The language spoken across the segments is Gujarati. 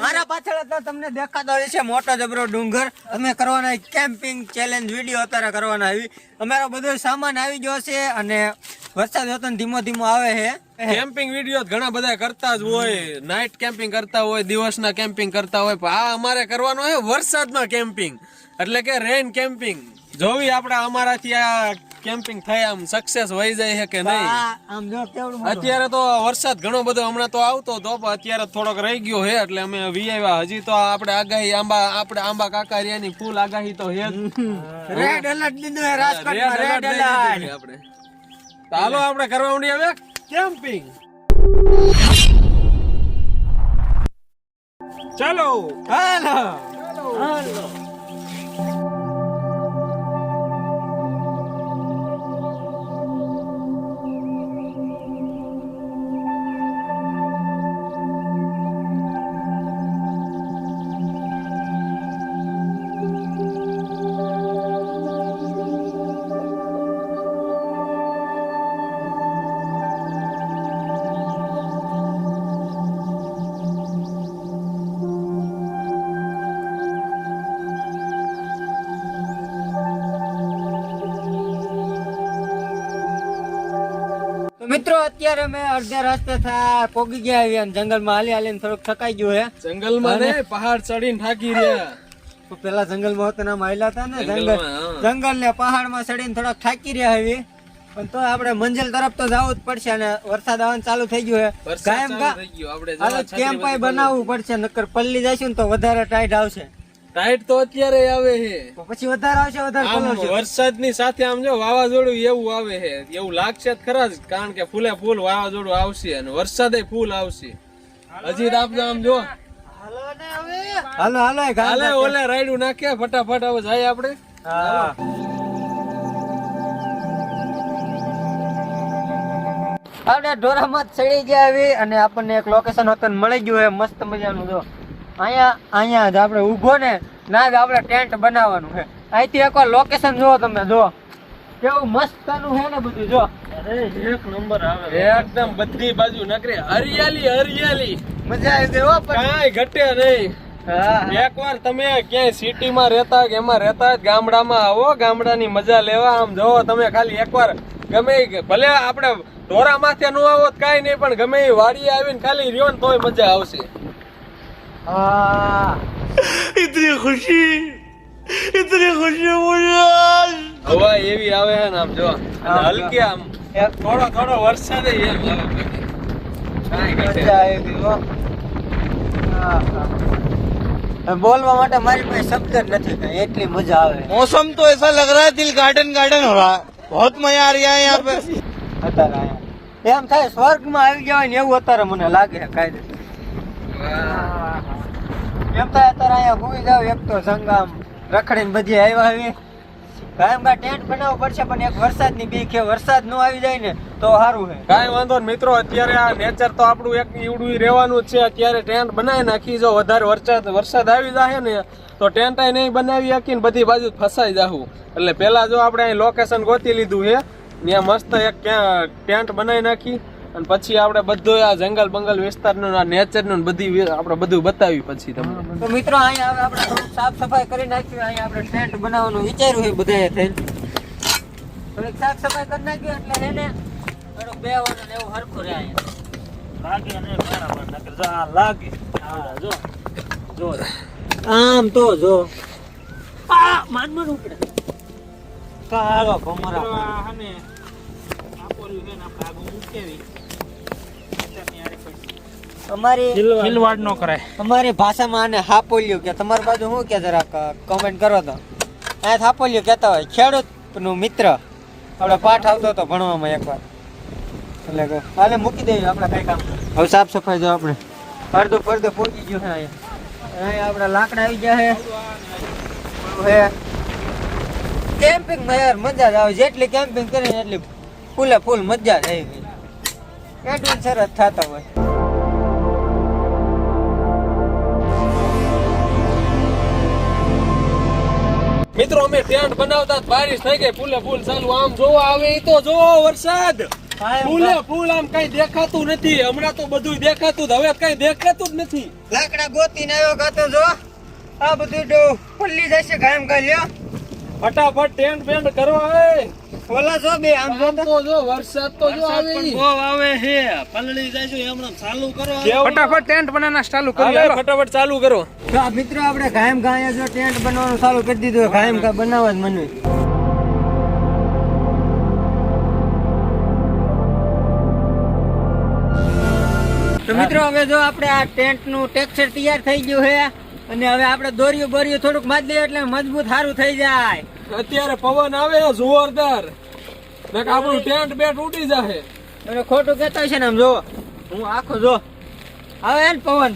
મારા પાછળ તો તમને દેખાતો હશે મોટો જબરો ડુંગર. અમે કરવાના કેમ્પિંગ ચેલેન્જ વિડીયો અત્યારે કરવાના આવી. અમારો બધો સામાન આવી ગયો છે અને વરસાદ હતો ધીમો ધીમો આવે છે. કેમ્પિંગ વિડીયો ઘણા બધા કરતા જ હોય, નાઇટ કેમ્પિંગ કરતા હોય, દિવસના કેમ્પિંગ કરતા હોય, પણ આ અમારે કરવાનો છે વરસાદમાં કેમ્પિંગ, એટલે કે રેન કેમ્પિંગ. જોવી આપણે અમારાથી આ કેમ્પિંગ થાય આમ સક્સેસ વહી જાય છે કે નહીં. આમ જો કેવડું અત્યારે તો વરસાદ ઘણો બધો હમણાં તો આવતો હતો, પણ અત્યારે થોડોક રહી ગયો છે એટલે અમે વી આવ્યા. હજી તો આપણે આગાહી આંબા કાકારિયાની ફૂલ આગાહી તો છે જ. રેડ એલર્ટ લીધું છે રાજકોટમાં. રેડ એલર્ટ આપણે તો હાલો આપણે કરવા માંડીએ હવે કેમ્પિંગ. ચાલો હાલો હાલો. મિત્રો અત્યારે અમે અડધા રસ્તે પોગી ગયા આવી અને જંગલમાં હાલી હાલીને થોડુંક થકાઈ ગયું હે. જંગલમાં ને પહાડ ચડીને થાકી રહ્યા. તો પેલા જંગલમાં હતા નામ આવેલા હતા ને જંગલમાં, જંગલ ને પહાડમાં ચડીને થોડાક થાકી રહ્યા આવી. પણ તો આપણે મંજિલ તરફ તો જવું જ પડશે અને વરસાદ આવવાનું ચાલુ થઈ ગયું છે. કાયમ કા કેમ્પ બનાવવું પડશે, નકર પલ્લી જઈશું ને તો વધારે ટાઈટ આવશે. ટાઈટ તો અત્યારે આવે છે, તો પછી વધારે આવશે, વધારે પલળશે. વરસાદની સાથે આમ જો વાવાઝોડું એવું આવે છે, એવું લાગશે જ ખરા જ, કારણ કે ફૂલે ફૂલ વાવાઝોડું આવશે અને વરસાદે ફૂલ આવશે. હજી તો આમ જો હાલો હાલો હાલે ઓલે રાયડું નાખીએ ફટાફટ. હવે જાય આપણે. હા આપણે ઢોરામાં ચડી ગયા આવી અને આપણને એક લોકેશન હોતન મળી ગયું છે મસ્ત મજાનું. જો અહીંયા જ આપણે ઊભો ને ના જ આપણે ટેન્ટ બનાવવાનું છે. અહીંથી એકવાર લોકેશન જુઓ તમે, જો કેવું મસ્તનું છે ને બધું. જો એક નંબર આવે એકદમ, બધી બાજુ નકરી હરિયાલી હરિયાલી, મજા આવી ગઈ હો. કાંઈ ઘટે નહીં. એકવાર તમે ક્યાંય સિટીમાં રહેતા કે એમાં રહેતા ગામડામાં આવો, ગામડાની મજા લેવા. આમ જોવો તમે ખાલી એકવાર, ગમે ભલે આપણે ઢોરા માથે ન આવો કાંઈ નહીં, પણ ગમે એ વાડીએ આવીને ખાલી રહ્યો ને તોય મજા આવશે. इतनी खुशी હવા એવી આવે છે ને આમ જો, હલકી આમ થોડો વરસાદ એમ આવે. કાંઈ ઘટે મજા આવી ગઈ હો. બોલવા માટે મારી પાસે શબ્દ જ નથી કઈ, એટલી મજા આવે. मौसम तो ऐसा लग रहा है दिल गार्डन गार्डन हो रहा है, बहुत मजा आ रहा है यहाँ पे. અત્યારે અહીંયા એમ થાય સ્વર્ગમાં આવી ગયા હોય ને એવું અત્યારે મને લાગે છે કાયદે. એમ થાય અત્યારે અહીંયા હુઈ જાવ. એક તો સંગામ રખડીને બધી આવ્યા આવી. કાયમ કા ટેન્ટ બનાવવું પડશે, પણ એક વરસાદની બીક છે. વરસાદ ન આવી જાય ને તો સારું છે. કાંઈ વાંધો નહીં મિત્રો, અત્યારે આ નેચર તો આપણું એક ઈવડું રહેવાનું જ છે. અત્યારે ટેન્ટ બનાવી નાખી, જો વધારે વરસાદ આવી જાય ને તો ટેન્ટ નહીં બનાવી શકીને બધી બાજુ ફસાઈ જાવું. એટલે પેલા જો આપણે અહીં લોકેશન ગોતી લીધું છે, ત્યાં મસ્ત એક ટેન્ટ બનાવી નાખી અને પછી આપણે બધું આ જંગલ બંગલ વિસ્તારનું આ નેચરનું બધી આપણે બધું બતાવી પછી તમને. તો મિત્રો અહીંયા હવે આપણે થોડુંક સાફ સફાઈ કરી નાખ્યું. અહીંયા આપણે ટેન્ટ બનાવવાનું વિચાર્યું છે બધાએ થઈને. થોડીક સાફ સફાઈ કરી નાખ્યું એટલે એને થોડુંક બેવાનું ને એવું હરખું રહે. આમ તો જો માન ઉપડે કાળો ભમરા અમારી ભાષામાં આને હાપોલિયું કે, તમારી બાજુ શું કે જરાક કમેન્ટ કરો. તો આ હાપોલિયું કહેતા હોય, ખેડૂત નું મિત્ર. આપણે પાઠ આવતો હતો ભણવામાં એકવાર, એટલે હાલે મૂકી દઈએ આપણે કઈ કામ. હવે સાફ સફાઈ જો આપણે અડધો પડધો પહોંચી ગયો છે. અહીંયા આપણા લાકડા આવી ગયા છે. કેમ્પિંગમાં યાર મજા જ આવે. જેટલી કેમ્પિંગ કરીને એટલી ફૂલે ફૂલ મજા જ આવી ગઈ. એડવેન્ચર જ થતા હોય. મિત્રો અમે ટેન્ટ બનાવતા બારિશ થઈ ગઈ, ફૂલે ફૂલ ચાલુ. આમ જોવા આવે તો જોવો વરસાદ. ફૂલે ફૂલ આમ કઈ દેખાતું નથી. હમણાં તો બધું દેખાતું જ, હવે કઈ દેખાતું જ નથી. લાકડા ગોતીને આવ્યો ગાતો જો આ બધું પલ્લી જશે કાયમ કરી લ્યો. ફટાફટ ટેન્ટ બેન્ટ કરવા હે. ઓલા જો બે આમ જો આમ તો જો વરસાદ તો જો આવે ઈ. આવે છે પલળી જાય છે હમણાં ચાલુ કરો ફટાફટ ટેન્ટ બનાવના ચાલુ કરો. ફટાફટ ચાલુ કરો. તો આ મિત્રો આપણે કાયમ ગાયા જો ટેન્ટ બનાવવાનું ચાલુ કરી દીધું કાયમ કા બનાવવા જ મને. તો મિત્રો હવે જો આપણે આ ટેન્ટ નું ટેક્સચર તૈયાર થઈ ગયું છે અને હવે આપણે દોરીયું બોરીયું થોડુંક મારી દઈએ એટલે મજબૂત સારું થઈ જાય. અત્યારે પવન આવે છે જોરદાર, નક આપણું ટેન્ટ બેટ ઉડી જાહે. અને ખોટું કહેતો છે ને આમ જો હું આખો જો આવે ને પવન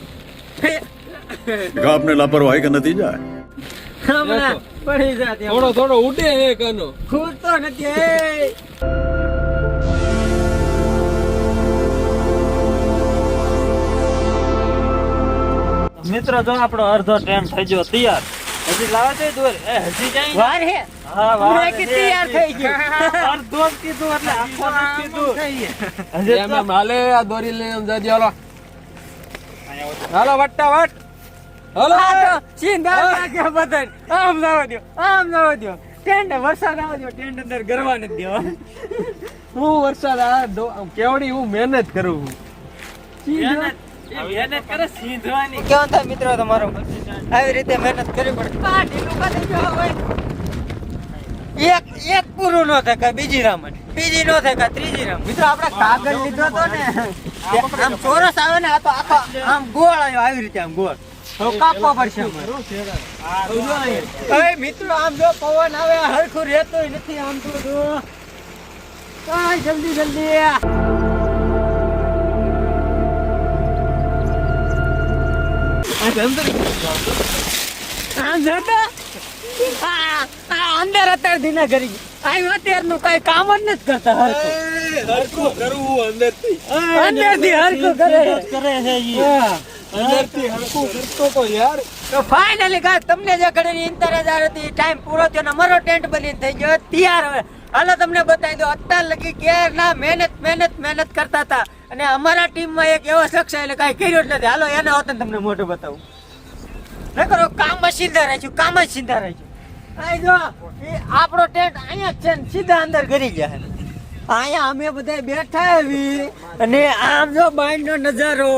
आपने लापरवाही का नतीजा है હમણાં પડી જાય થોડો થોડો ઉડે હે કનો. ખુદ તો નથી એ. મિત્રો જો આપણો અડધો ટેન્ટ થઈ ગયો તૈયાર. હજી લાવા છે દોર હજી જાય વાર હે હા પૂરા કે તૈયાર થઈ ગયું. અડધો જ કીધું એટલે આખો નથી કીધું હજી એમ એમ હાલે આ દોરી લઈને આમ જજો. હાલો હાલો વટ્ટાવટ હાલો. આ તો સીધા નાખ્યા બધાને. આમ જવા દ્યો આમ જવા દ્યો ટેન્ટ વરસાદ આવવા દ્યો ટેન્ટ અંદર ગરવા નથી દેવા. હું વરસાદ આ કેવડી હું મહેનત કરું છું. મહેનત કરે સીધવાની કેવો થાય મિત્રો તમારો આવી રીતે મહેનત કરવી પડે. આ ઢીલું કરી દેજો હવે. એક પૂરું નો થાય કાંઈ બીજી રામણ બીજી નો થાય કાંઈ ત્રીજી રામ. મિત્રો આપણે કાગળ લીધો તો ને આમ ચોરસ આવે ને આ તો આખો આમ ગોળ આવ્યો આવી રીતે આમ ગોળ. તો કાપવા પડશે અમારે. એ મિત્રો આમ જો પવન આવે હરખું રહેતું નથી આમ તો જો કાંઈ જલ્દી જલ્દી અંદર અત્યાર દિના કરી આવ્યું અત્યારનું કઈ કામ જ નથી કરતા હરખું કરવું અંદરથી અંદરથી હરખું કરે છે અંદરથી હરખું કરતો તો યાર. તો ફાઇનલી ગાઈસ તમને જે ઘડીની ઇંતજાર હતી ટાઈમ પૂરો થયો ને અમારો ટેન્ટ બની થઈ ગયો તૈયાર. હવે હાલો તમને બતાવી દો અત્યાર લગી ક્યારના મહેનત કરતા હતા અને અમારા ટીમમાં એક એવો શખ્સ એટલે કાંઈ કર્યું જ નથી. હાલો એને હોત તમને મોટું બતાવું. ન કરો કામ જ સીધા રાખ્યું કામ જ સીધા રાખ્યું. આ જો એ આપણો ટેન્ટ અહીંયા જ છે ને સીધા અંદર કરી ગયા. અહીંયા અમે બધા બેઠા આવી અને આમ જો બાઈનો નજારો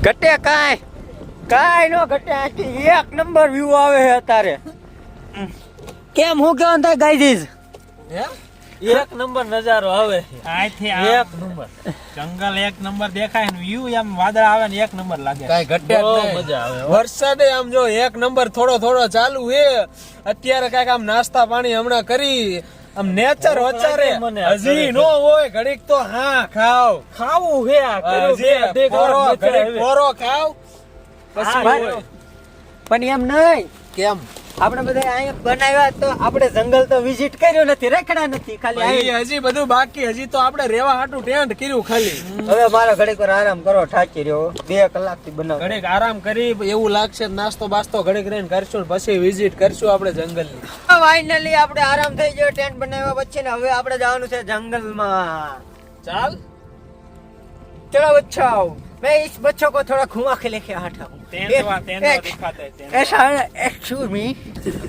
ઘટે કાંઈ નો ઘટે. એક નંબર વ્યૂ આવે છે અત્યારે. કેમ હું કેવું થાય ગાઈઝ? એક નંબર નજારો આવે આથી એક નંબર જંગલ એક નંબર દેખાય ને વ્યૂ એમ વાદળ આવે ને એક નંબર લાગે. કાઈ ઘટે જ નહીં. મજા આવે વરસાદે આમ જો એક નંબર થોડો થોડો ચાલુ હે. અત્યારે કાંઈક આમ નાસ્તા પાણી હમણાં કરી આમ નેચર વચારે હજી નો હોય ઘડીક તો હા ખાવું હે આ ઘડીક પોરો ખાવ પછી હોય. પણ એમ નહીં કેમ આપણે બધા અહીંયા બનાવ્યા તો આપણે જંગલ તો વિઝિટ કર્યો નથી રખડા નથી ખાલી આવી. હજી બધું બાકી. હજી તો આપણે રેવા હાટું ટેન્ટ કર્યું ખાલી. હવે મારો ઘડીક વાર આરામ કરો થાકી રહ્યો 2 કલાકથી બનાવ. ઘડીક આરામ કરી એવું લાગશે નાસ્તો બાસ્તો ઘડીક રહીને કરશું ને પછી વિઝિટ કરશું આપણે જંગલની. ફાઇનલી આપણે આરામ થઈ ગયો ટેન્ટ બનાવ્યા પછી ને હવે આપણે જવાનું છે જંગલમાં. ચાલ चलो बच्चों मैं इस बच्चों को थोड़ा घुमा के लेके आता हूँ. ऐसा है एक्चुअली में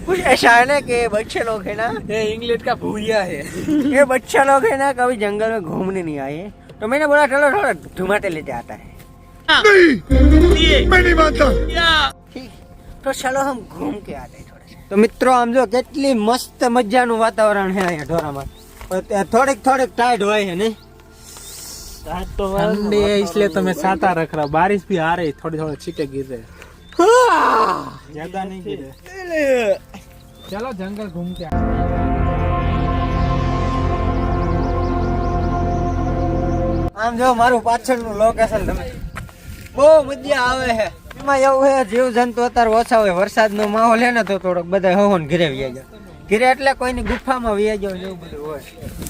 कुछ ऐसा है ना कि बच्चे लोग है ना ये इंग्लिश का भूरिया है. ये बच्चे लोग है ना कभी जंगल में घूमने नहीं आए तो मैंने बोला चलो थोड़ा घुमाते लेते आता है. मैं नहीं मानता ठीक तो चलो हम घूम के आते हैं थोड़ा सा. तो मित्रों हम जो કેટલી મસ્ત મજાનું વાતાવરણ છે અહીંયા ઢોરામાં. થોડીક ટાઈટ હોય છે ને ठंडी है इसलिए तो मैं छाता रख रहा. बारिश भी आ रही थोड़ी थोड़ी छींटे गिर रहे ज्यादा नहीं गिर रहे. चलो जंगल घूम के આમ જો મારું પાછળનું લોકેશન તમે બહુ મજા આવે છે. એમાં એવું છે જીવ જંતુ અત્યારે ઓછા હોય. વરસાદનો માહોલ છે ને તો થોડોક બધા હોન ઘરે વ્યા જાય. ઘરે એટલે કોઈની ગુફામાં વ્યા જાય એવું બધું હોય.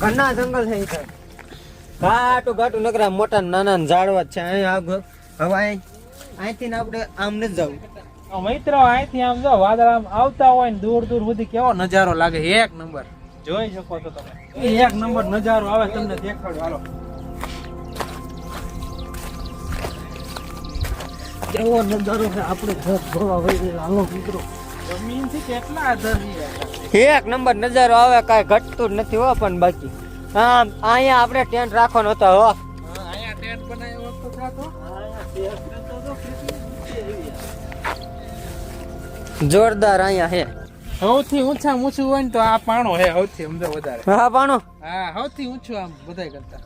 ઘણા જંગલ છે ઈધર ઘાટું નકરા મોટા નાના ઝાડવા છે. અહીંયા હવે અહીંથી ને આપણે આમ નથી જવું. મિત્રો અહીંથી આમ જો વાદળ આમ આવતા હોય ને દૂર દૂર સુધી કેવો નજારો લાગે એક નંબર. જોઈ શકો છો તમે એક નંબર નજારો આવે તમને દેખાડો હાલો કેવો નજારો છે આપણે ઘર જોવા વઈ હાલો મિત્રો જમીન થી કેટલા ધરી એક નંબર નજારો આવે, કાંઈ ઘટતું જ નથી હો. પણ બાકી હા અહીંયા આપણે ટેન્ટ રાખવાનો હતો હો. અહીંયા ટેન્ટ બનાવ્યો તો થાતો જોરદાર અહીંયા હે. સૌથી ઊંચા ઊંચું હોય ને તો આ પાણો હે સૌથી સમજો વધારે. હા પાણો હા સૌથી ઊંચું આમ બધાય કરતા.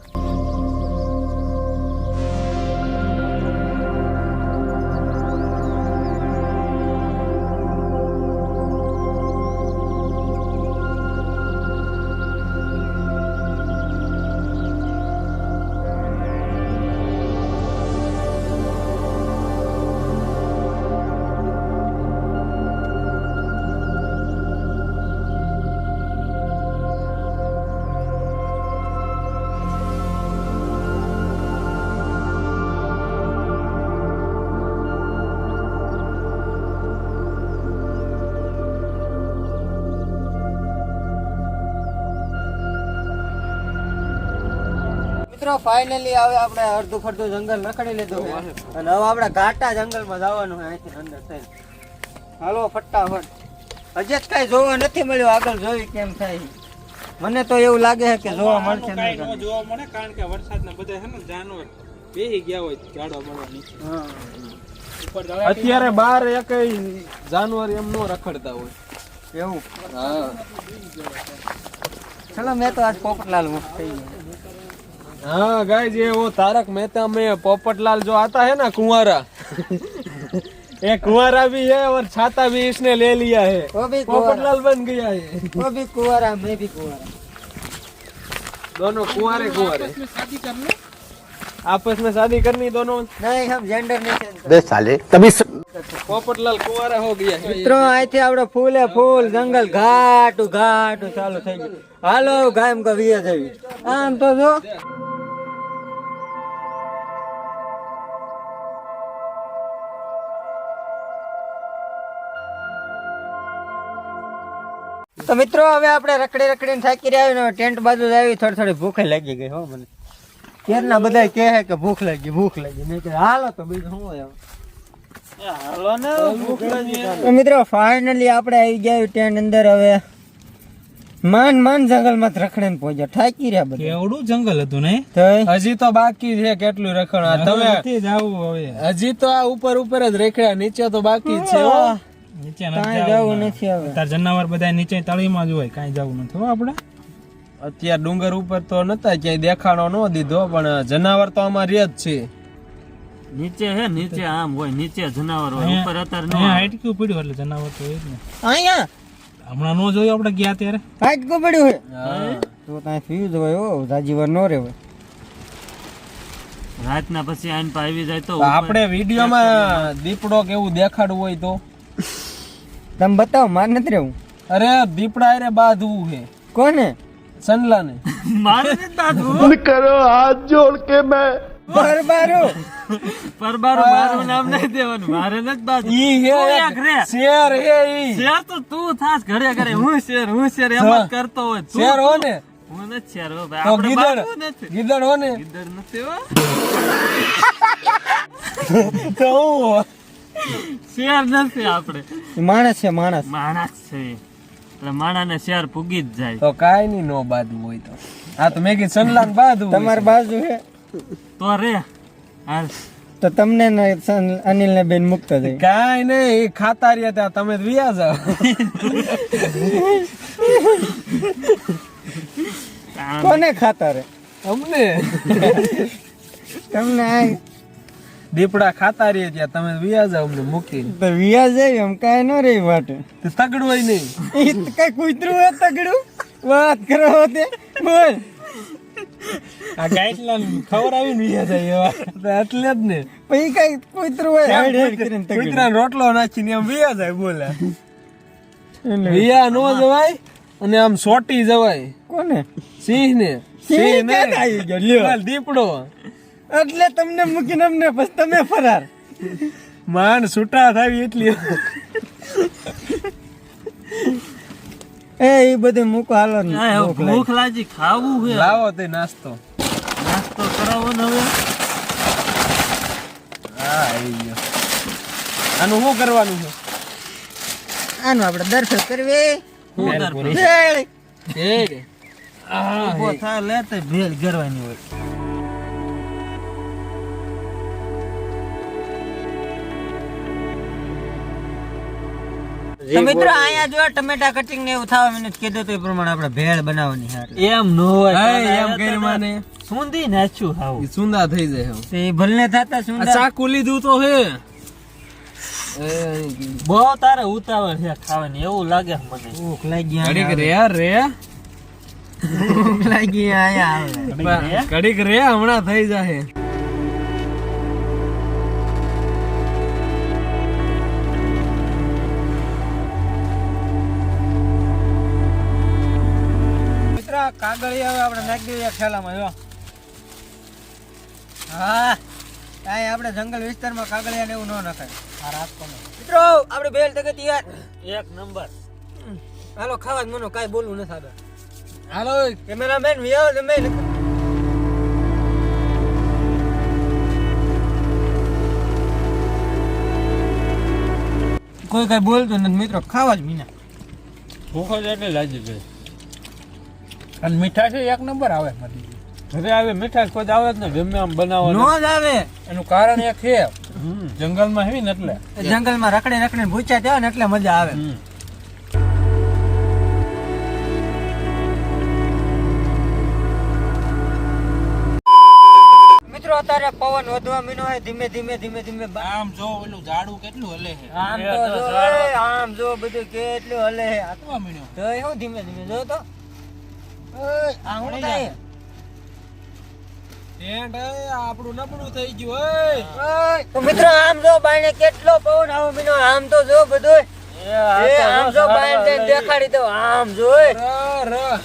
મિત્રો ફાઇનલી હવે આપણે અડધું ફરતું જંગલ રખડી લીધું છે અને હવે આપણે ઘાટા જંગલમાં જવાનું છે અહીંથી અંદર થઈને. હાલો ફટાફટ. હજી જ કઈ જોવા નથી મળ્યું, આગળ જોઈ કેમ થાય. મને તો એવું લાગે છે કે જોવા મળશે નહીં. કાંઈ ન જોવા મળે કારણ કે વરસાદના બધા છે ને જાનવર બેહી ગયા હોય ઝાડવા મળવા નીચે. હા. ઉપર દળાટી અત્યારે બહાર એકય જાનવર એમ નો રખડતા હોય. એવું. હા ચલો મેં તો આજ પોપટલાલ મુક્ત થઈ ગયો. हाँ गाइस ये वो तारक मेहता में पोपटलाल जो आता है ना कुंवारा ये कुंवारा भी है और छाता भी इसने ले लिया है, वो भी कुंवारा, पोपटलाल बन गया है। वो भी कुंवारा, मैं भी कुंवारा, दोनों कुंवारे कुंवारे। में शादी कर लो आपस में शादी करनी दोनों। नहीं हम जेंडर नहीं चेंज बे साले तभी पोपटलाल कुंवारा हो गया है। મિત્રો અહીંથી આપણે ફૂલે ફૂલ જંગલ ઘાટું ઘાટું ચાલુ થઈ ગયું. હાલો ગામ કવિયા જવી આમ તો જો. તો મિત્રો હવે આપણે રખડી રખડીને થાકી રહ્યા ને ટેન્ટ બાજુ જ આવી, થોડી થોડી ભૂખ લાગી ગઈ હો મને. કેરના બધા કહે કે ભૂખ લાગી ભૂખ લાગી. મેં કીધું હાલો તો બીજું શું હોય હવે. તો મિત્રો ફાઇનલી આપણે આવી ગયા ટેન્ટ અંદર. હવે માન જંગલમાં રખડીને પહોંચ્યા, થાકી રહ્યા બધા. કેવડું જંગલ હતું ને હજી તો બાકી છે કેટલું રખડવા. તમે જાવું હવે હજી તો આ ઉપર ઉપર જ રેખડા, નીચે તો બાકી જ છે હો. નીચે કાંઈ જવું નથી હવે. તાર જનાવર બધા નીચે તળીમાં જ હોય, કાંઈ જવું નથી હો આપણે. અત્યારે ડુંગર ઉપર તો નતા ક્યાંય દેખાડો ન દીધો, પણ જનાવર તો આમાં રે જ છે. નીચે હે નીચે આમ હોય, નીચે જનાવર હોય, ઉપર અત્યારે નો અહીંયા હાઈટક્યું પડ્યું એટલે જનાવર તો હોય જ ને. અહીંયા હમણાં નો જોયું આપણે ગયા ત્યારે. હાઈટકું પડ્યું હોય હા. તો ત્યાં ફ્યુઝ હોય હો, જાજીવર નો રે હોય. રાતના પછી આઈન પર આવી જાય તો તો આપણે વિડીયોમાં દીપડો કેવું દેખાડવું હોય તો તમે બતાવો, માર નથી રહેવું. અરે દીપડા અરે બાંધવું છે કોને? સનલાને. મારે નથી દાદુ करो हाथ जोड़ के मैं બરબારો પરબારું મારું નામ નહીં દેવાનું, મારે નથી દાદુ. ઈ હે તું એક એક રે. શેર હે ઈ. શેર તો તું થાસ ઘરે ઘરે હું શેર એમ જ કરતો હોય. તું શેર હો ને હું નથી શેર હો ભાઈ, તો આપણે ગીદડ બાજુ નથી. ગીદડ હો ને ગીદડ નથી હો. તો હું હો. શેર નથી આપણે, માણસ છે માણસ. માણસ છે એટલે માણાને શેર પૂગી જ જાય. તો કાઈ નહીં નો બાંધવું હોય તો. હા તો મેં કીધું સનલાન બાંધવું તમારી બાજુ છે તો રે હાલ તો તમને અનિલ ને બેન મુક્ત થઈ. કાઈ નહીં, એ ખાતા રહ્યા ત્યાં તમે તો વિયા જાવ. કોને ખાતા રે અમને તમને આ દીપડા ખાતા રહ્યા ત્યાં તમે તો વિયા જાવ અમને મૂકી. તો વિયા જાય એમ કાંઈ ન રહી વાટે. તો તગડું હોય નહીં. એ કઈ કૂતરું હોય તગડું વાત કરો તે બોલ. આ ગાઈડલાઈન ખબર આવીને વિયા જાય એવા. તો એટલે જ ને પછી કઈ કૂતરું હોય હેડ હેડ કરીને તગડું. કૂતરાનો રોટલો નાખીને એમ વિયા જાય બોલે. એટલે વિયા નો જવાય અને આમ સોટી જવાય. કોને? સિંહ ને સિંહ સિંહ ક્યાં આવી ગયો લ્યો. ને દીપડો એટલે તમને મૂકીને અમને પછી તમે ફરાર. માન છૂટા થાય એટલી. એ બધું મૂકો હાલો ને. આ હવે ભૂખ લાગી. ભૂખ લાગી ખાવું છે લાવો તે નાસ્તો. નાસ્તો કરાવો ને હવે હા આવી ગયો. આનું શું કરવાનું છે? આનું આપણે દર્શન કરવી. હું તાર પૂરી. ભેળ. ઊભો થાય લે તે ભેળ ગરવાની હોય તો મિત્રો અહીંયા જો ટમેટા કટિંગ ને એવું થવા મને કીધું તો એ પ્રમાણે આપણે ભેળ બનાવવાની છે એટલે. એમ નો હોય હે, એમ કરી માને. સુંદી નાખ્યું હાવ ઈ સુંદા થઈ જાય હવે. તે ભલને થતા શું આ ચાકુ લીધું તો હે. બહુ તારે ઉતાવળ છે ખાવાની એવું લાગે છે મને ભૂખ લાગી ઘડીક અહીંયા રે રે ભૂખ લાગી અહીંયા આવે. ઘડીક રે હમણાં થઈ જાય. મિત્ર કાગળી હવે આપણે નાખી દઈએ એક થેલામાં જો. હા અહીં આપણે જંગલ વિસ્તારમાં કાગળિયા ને એવું ન નખાય. મિત્રો આપણે ભેળ તકે તૈયાર. એક નંબર હાલો ખાવા જ મનો કાંઈ બોલવું નથી આગળ. હાલો કેમેરામેન વિયો તમે કોઈ કઈ બોલતું નથી મિત્રો ખાવા જ મીના. ભૂખો જ એટલે લાગી ગઈ અને મીઠા છે એક નંબર આવે મારી. ઘરે આવે મીઠાઈ કોઈ આવે જ ને ગમે આમ બનાવવાનું નો જ આવે. એનું કારણ એક છે જંગલમાં હેવી ને એટલે જંગલમાં રખડે રખડે ભૂચ્યા થયા ને એટલે મજા આવે. મિત્રો અત્યારે પવન વધવા મીનો હોય ધીમે ધીમે ધીમે ધીમે આમ જો ઓલું ઝાડું કેટલું હલે છે આમ તો જો, આમ જો બધું કેટલું હલે છે. આ તો મીણ્યો તો એવું ધીમે ધીમે જો તો ઓય આ હું થાય ટેન્ટ આપણું નબળું થઈ ગયું. ઓય ઓય તો મિત્રો આમ જો બાયણે કેટલો પવન આવો મીનો આમ તો જો બધું એ આમ જો બાયણે દેખાડી દો આમ જો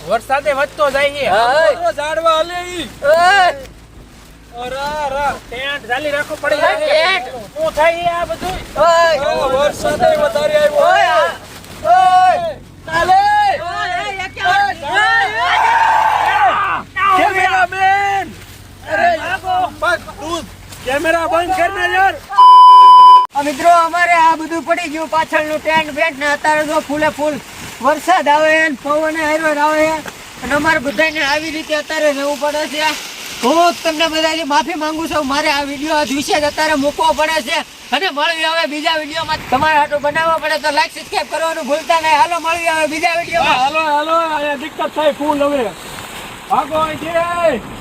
વરસાદે વધતો જાય છે ઓય ઝાડવા હલે ઈ. ઓય ટેન્ટ ચાલી રાખો પડી જાય ટેન્ટ. શું થાય આ બધું ઓય વરસાદ વધારે આવ્યો. ઓય ઓય ચાલે ઓય એ ક્યાં કેમેરામેન. અરે બસ તું કેમેરા બંધ કર ને યાર. આ મિત્રો અમારે આ બધું પડી ગયું પાછળનું ટેન્ટ બેન્ટ ને અત્યારે જો ફૂલે ફૂલ વરસાદ આવે ને પવન હારવાર આવે અને અમારે બધાને આવી રીતે અત્યારે રહેવું પડે છે. હું તમને બધાની માફી માંગુ છું. મારે આ વિડીયો આજ વિશે જ અત્યારે મૂકવો પડે છે અને મળવી હવે બીજા વિડીયોમાં. તમારે હાટું બનાવવા પડે તો લાઈક સબસ્ક્રાઇબ કરવાનું ભૂલતા નહીં. હાલો મળવી હવે બીજા વિડીયોમાં. હાલો હાલો અહીંયા દિક્કત થાય ફૂલ હવે. ભાગો અહીંથી.